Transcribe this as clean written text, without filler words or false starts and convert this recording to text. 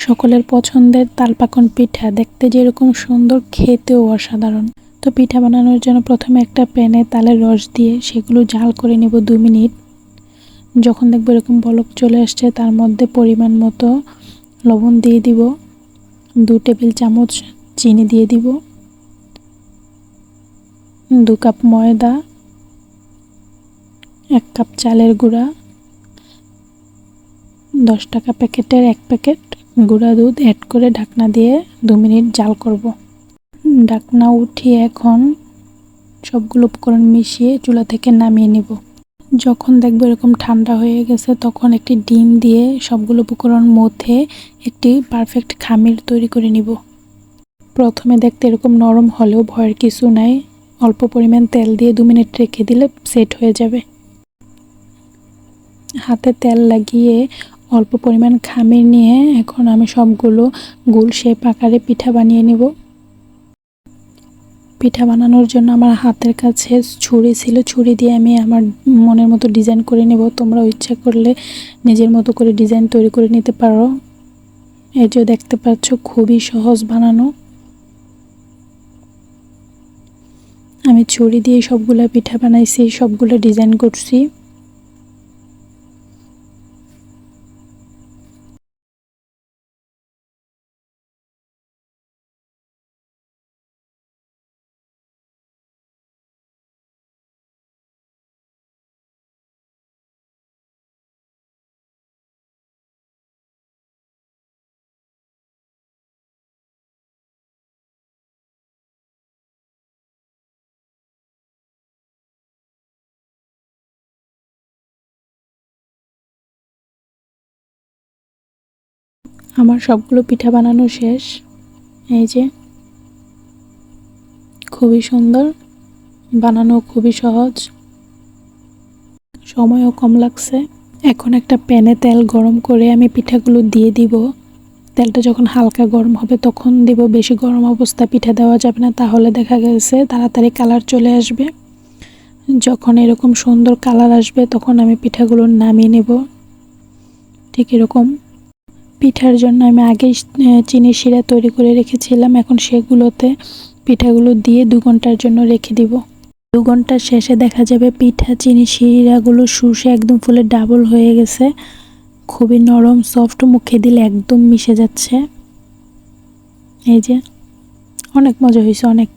সকলের পছন্দের তালপাকন পিঠা, দেখতে যেরকম সুন্দর, খেতেও অসাধারণ। তো পিঠা বানানোর জন্য প্রথমে একটা প্যানে তালের রস দিয়ে সেগুলো জাল করে নেব 2 মিনিট। যখন দেখব এরকম বলক চলে আসছে, তার মধ্যে পরিমাণ মতো লবণ দিয়ে দিব, 2 টেবিল চামচ চিনি দিয়ে দিব, 2 কাপ ময়দা, 1 কাপ চালের গুঁড়া, 10 টাকা প্যাকেটের 1 প্যাকেট গুঁড়া দুধ অ্যাড করে ঢাকনা দিয়ে 2 মিনিট জাল করব। ঢাকনা উঠিয়ে এখন সবগুলো উপকরণ মিশিয়ে চুলা থেকে নামিয়ে নেব। যখন দেখব এরকম ঠান্ডা হয়ে গেছে, তখন একটি ডিম দিয়ে সবগুলো উপকরণ মধ্যে একটি পারফেক্ট খামির তৈরি করে নিব। প্রথমে দেখতে এরকম নরম হলেও ভয়ের কিছু নাই, অল্প পরিমাণ তেল দিয়ে 2 মিনিট রেখে দিলে সেট হয়ে যাবে। হাতে তেল লাগিয়ে অল্প পরিমাণ খামির নিয়ে এখন আমি সবগুলো গোল শেপ আকারে পিঠা বানিয়ে নেব। পিঠা বানানোর জন্য আমার হাতের কাছে ছুরি ছিল, ছুরি দিয়ে আমি আমার মনের মতো ডিজাইন করে নেব। তোমরা ইচ্ছা করলে নিজের মতো করে ডিজাইন তৈরি করে নিতে পারো। এই যে দেখতে পাচ্ছ, খুবই সহজ বানানো। আমি ছুরি দিয়ে সবগুলা পিঠা বানাইছি, সবগুলো ডিজাইন করছি। আমার সবগুলো পিঠা বানানো শেষ। এই যে খুবই সুন্দর, বানানো খুবই সহজ, সময়ও কম লাগছে। এখন একটা প্যানে তেল গরম করে আমি পিঠাগুলো দিয়ে দিব। তেলটা যখন হালকা গরম হবে তখন দিব, বেশি গরম অবস্থা পিঠা দেওয়া যাবে না, তাহলে দেখা গেছে তাড়াতাড়ি কালার চলে আসবে। যখন এরকম সুন্দর কালার আসবে তখন আমি পিঠাগুলো নামিয়ে নেব। ঠিক এরকম পিঠার জন্য আমি আগেই চিনির শিরা তৈরি করে রেখেছিলাম, এখন সেগুলোতে পিঠাগুলো দিয়ে 2 ঘন্টার জন্য রেখে দিব। 2 ঘন্টার শেষে দেখা যাবে পিঠা চিনি শিরাগুলো শুষে একদম ফুলে ডাবল হয়ে গেছে, খুবই নরম সফট, মুখে দিলে একদম মিশে যাচ্ছে। এই যে অনেক মজা হয়েছে, অনেক।